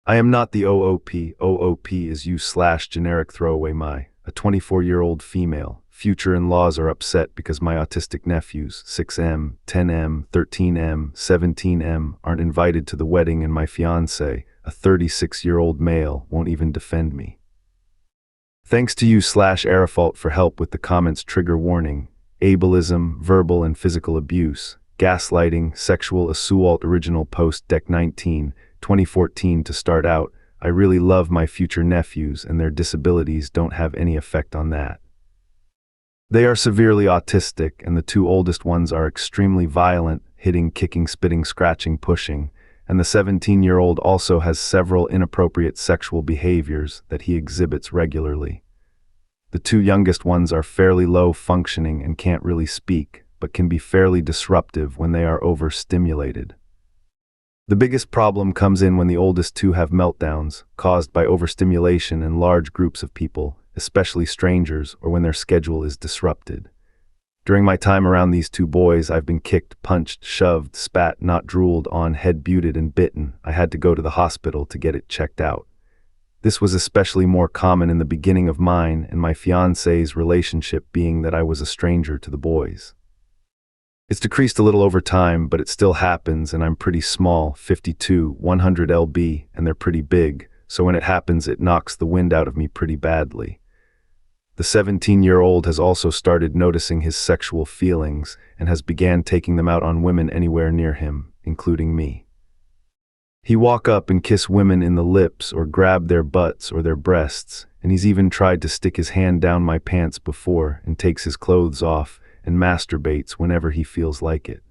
I am not the OOP. OOP is you slash generic throwaway my. A 24-year-old female. Future in-laws are upset because my autistic nephews, 6M, 10M, 13M, 17M, aren't invited to the wedding and my fiancé, a 36-year-old male, won't even defend me. Thanks to you slash Arafalt for help with the comments trigger warning, ableism, verbal and physical abuse, gaslighting, sexual assault original post Deck 19, 2014 to start out. I really love my future nephews and their disabilities don't have any effect on that. They are severely autistic and the two oldest ones are extremely violent, hitting, kicking, spitting, scratching, pushing, and the 17-year-old also has several inappropriate sexual behaviors that he exhibits regularly. The two youngest ones are fairly low functioning and can't really speak, but can be fairly disruptive when they are overstimulated. The biggest problem comes in when the oldest two have meltdowns, caused by overstimulation in large groups of people, especially strangers, or when their schedule is disrupted. During my time around these two boys, I've been kicked, punched, shoved, spat, not drooled on, head butted, and bitten. I had to go to the hospital to get it checked out. This was especially more common in the beginning of mine and my fiancé's relationship, being that I was a stranger to the boys. It's decreased a little over time, but it still happens, and I'm pretty small, 52, 100 lb, and they're pretty big, so when it happens it knocks the wind out of me pretty badly. The 17-year-old has also started noticing his sexual feelings and has began taking them out on women anywhere near him, including me. He walk up and kiss women in the lips or grab their butts or their breasts, and he's even tried to stick his hand down my pants before and takes his clothes off and masturbates whenever he feels like it.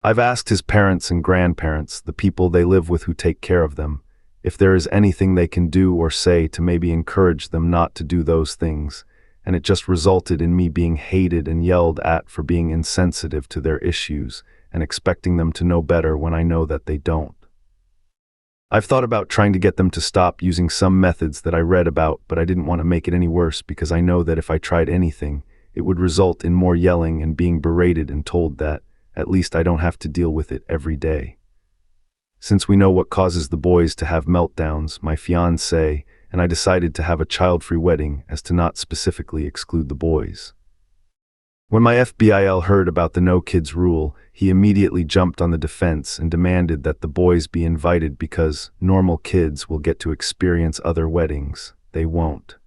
I've asked his parents and grandparents, the people they live with who take care of them, if there is anything they can do or say to maybe encourage them not to do those things, and it just resulted in me being hated and yelled at for being insensitive to their issues and expecting them to know better when I know that they don't. I've thought about trying to get them to stop using some methods that I read about, but I didn't want to make it any worse because I know that if I tried anything, it would result in more yelling and being berated and told that, at least I don't have to deal with it every day. Since we know what causes the boys to have meltdowns, my fiancé and I decided to have a child-free wedding as to not specifically exclude the boys. When my FBIL heard about the no kids rule, he immediately jumped on the defense and demanded that the boys be invited because normal kids will get to experience other weddings. They won't.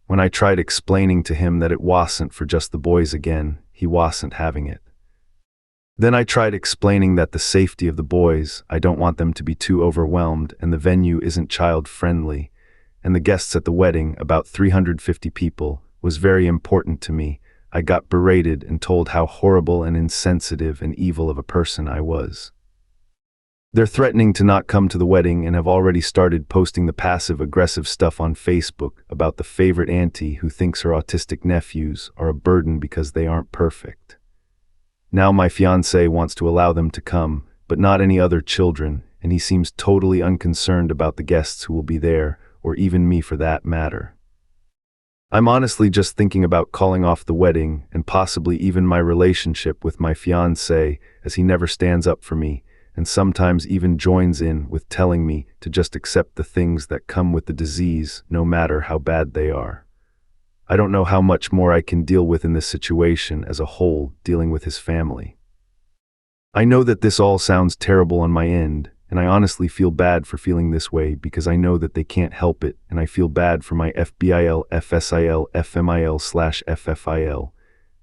When I tried explaining to him that it wasn't for just the boys again, he wasn't having it. Then I tried explaining that the safety of the boys, I don't want them to be too overwhelmed, and the venue isn't child-friendly, and the guests at the wedding, about 350 people, was very important to me. I got berated and told how horrible and insensitive and evil of a person I was. They're threatening to not come to the wedding and have already started posting the passive-aggressive stuff on Facebook about the favorite auntie who thinks her autistic nephews are a burden because they aren't perfect. Now my fiancé wants to allow them to come, but not any other children, and he seems totally unconcerned about the guests who will be there, or even me for that matter. I'm honestly just thinking about calling off the wedding and possibly even my relationship with my fiancé, as he never stands up for me, and sometimes even joins in with telling me to just accept the things that come with the disease, no matter how bad they are. I don't know how much more I can deal with in this situation as a whole, dealing with his family. I know that this all sounds terrible on my end, and I honestly feel bad for feeling this way because I know that they can't help it, and I feel bad for my FBIL, FSIL, FMIL/FFIL,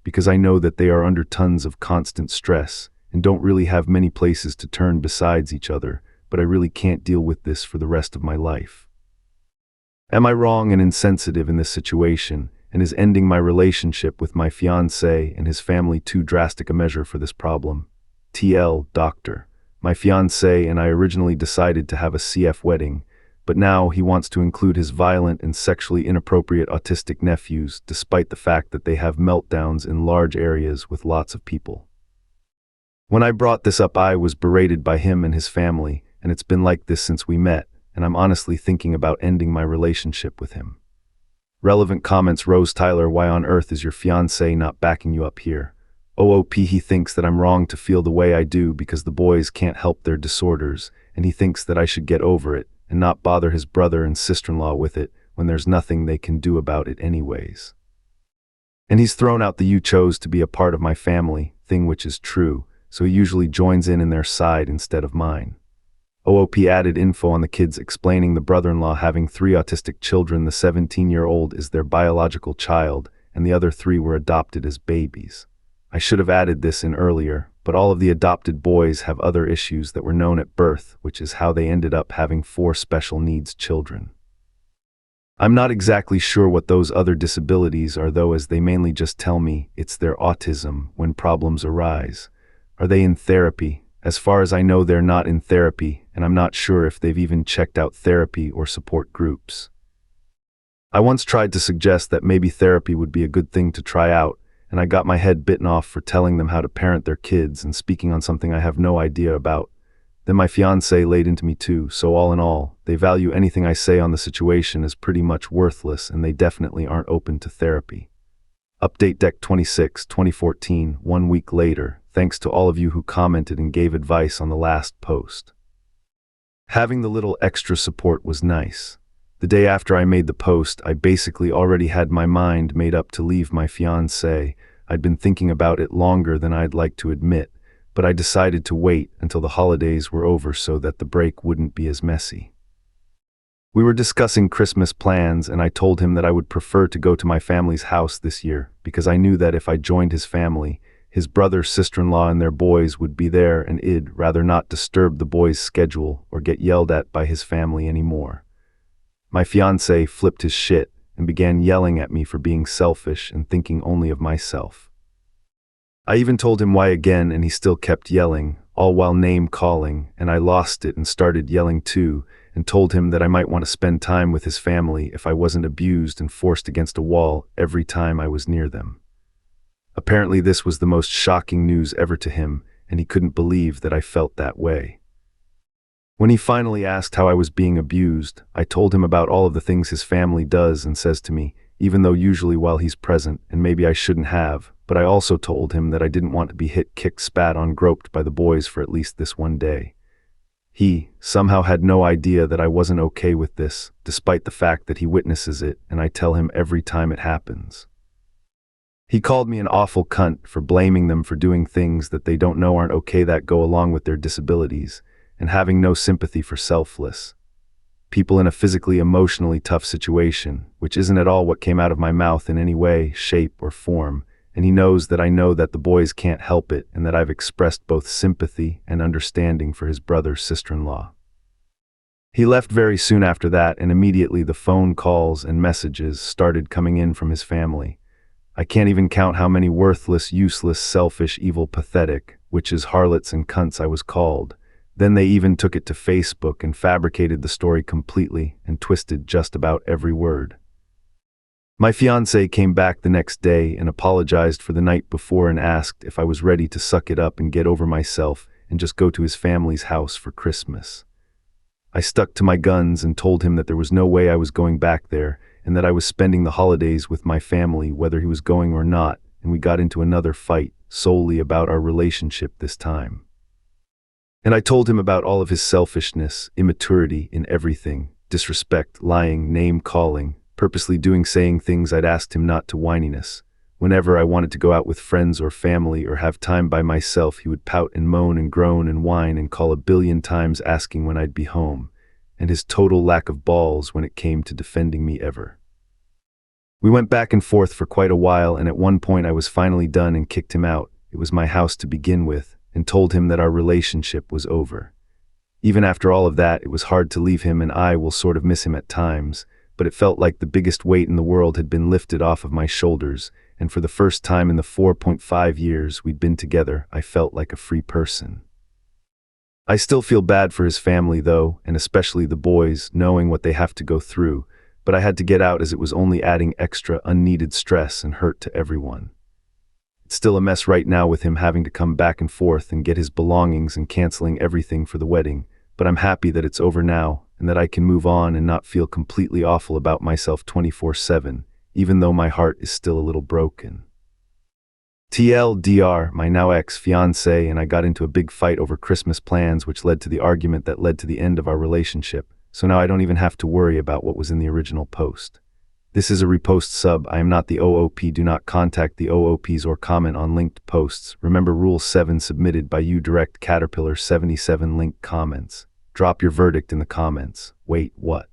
because I know that they are under tons of constant stress and don't really have many places to turn besides each other, but I really can't deal with this for the rest of my life. Am I wrong and insensitive in this situation, and is ending my relationship with my fiancé and his family too drastic a measure for this problem? TL, Doctor. My fiancé and I originally decided to have a CF wedding, but now he wants to include his violent and sexually inappropriate autistic nephews, despite the fact that they have meltdowns in large areas with lots of people. When I brought this up, I was berated by him and his family, and it's been like this since we met, and I'm honestly thinking about ending my relationship with him. Relevant comments: Rose Tyler, why on earth is your fiancé not backing you up here? OOP, he thinks that I'm wrong to feel the way I do because the boys can't help their disorders, and he thinks that I should get over it, and not bother his brother and sister-in-law with it when there's nothing they can do about it anyways. And he's thrown out the "you chose to be a part of my family" thing, which is true, so he usually joins in their side instead of mine. OOP added info on the kids, explaining the brother-in-law having 3 autistic children. The 17-year-old is their biological child, and the other 3 were adopted as babies. I should have added this in earlier, but all of the adopted boys have other issues that were known at birth, which is how they ended up having 4 special needs children. I'm not exactly sure what those other disabilities are though, as they mainly just tell me it's their autism when problems arise. Are they in therapy? As far as I know, they're not in therapy, and I'm not sure if they've even checked out therapy or support groups. I once tried to suggest that maybe therapy would be a good thing to try out, and I got my head bitten off for telling them how to parent their kids and speaking on something I have no idea about. Then my fiancé laid into me too, so all in all, they value anything I say on the situation as pretty much worthless, and they definitely aren't open to therapy. Update Deck 26, 2014, 1 week later. Thanks to all of you who commented and gave advice on the last post. Having the little extra support was nice. The day after I made the post, I basically already had my mind made up to leave my fiancé. I'd been thinking about it longer than I'd like to admit, but I decided to wait until the holidays were over so that the break wouldn't be as messy. We were discussing Christmas plans, and I told him that I would prefer to go to my family's house this year because I knew that if I joined his family, his brother, sister-in-law, and their boys would be there, and I'd rather not disturb the boys' schedule or get yelled at by his family anymore. My fiancé flipped his shit and began yelling at me for being selfish and thinking only of myself. I even told him why again, and he still kept yelling, all while name-calling, and I lost it and started yelling too, and told him that I might want to spend time with his family if I wasn't abused and forced against a wall every time I was near them. Apparently this was the most shocking news ever to him, and he couldn't believe that I felt that way. When he finally asked how I was being abused, I told him about all of the things his family does and says to me, even though usually while he's present, and maybe I shouldn't have, but I also told him that I didn't want to be hit, kicked, spat on, groped by the boys for at least this one day. He somehow had no idea that I wasn't okay with this, despite the fact that he witnesses it, and I tell him every time it happens. He called me an awful cunt for blaming them for doing things that they don't know aren't okay that go along with their disabilities, and having no sympathy for selfless people in a physically, emotionally tough situation, which isn't at all what came out of my mouth in any way, shape, or form, and he knows that I know that the boys can't help it and that I've expressed both sympathy and understanding for his brother, sister-in-law. He left very soon after that, and immediately the phone calls and messages started coming in from his family. I can't even count how many worthless, useless, selfish, evil, pathetic, witches, harlots, and cunts I was called. Then they even took it to Facebook and fabricated the story completely and twisted just about every word. My fiancé came back the next day and apologized for the night before and asked if I was ready to suck it up and get over myself and just go to his family's house for Christmas. I stuck to my guns and told him that there was no way I was going back there and that I was spending the holidays with my family whether he was going or not, and we got into another fight solely about our relationship this time. And I told him about all of his selfishness, immaturity in everything, disrespect, lying, name-calling, purposely saying things I'd asked him not to, whininess. Whenever I wanted to go out with friends or family or have time by myself, he would pout and moan and groan and whine and call a billion times asking when I'd be home, and his total lack of balls when it came to defending me ever. We went back and forth for quite a while, and at one point I was finally done and kicked him out. It was my house to begin with, and told him that our relationship was over. Even after all of that, it was hard to leave him, and I will sort of miss him at times, but it felt like the biggest weight in the world had been lifted off of my shoulders, and for the first time in the 4.5 years we'd been together, I felt like a free person. I still feel bad for his family though, and especially the boys, knowing what they have to go through, but I had to get out as it was only adding extra unneeded stress and hurt to everyone. It's still a mess right now with him having to come back and forth and get his belongings and canceling everything for the wedding, but I'm happy that it's over now and that I can move on and not feel completely awful about myself 24/7, even though my heart is still a little broken. TLDR, my now ex-fiancé and I got into a big fight over Christmas plans, which led to the argument that led to the end of our relationship, so now I don't even have to worry about what was in the original post. This is a repost sub. I am not the OOP. Do not contact the OOPs or comment on linked posts. Remember Rule 7 submitted by you direct Caterpillar 77 linked comments. Drop your verdict in the comments. Wait, what?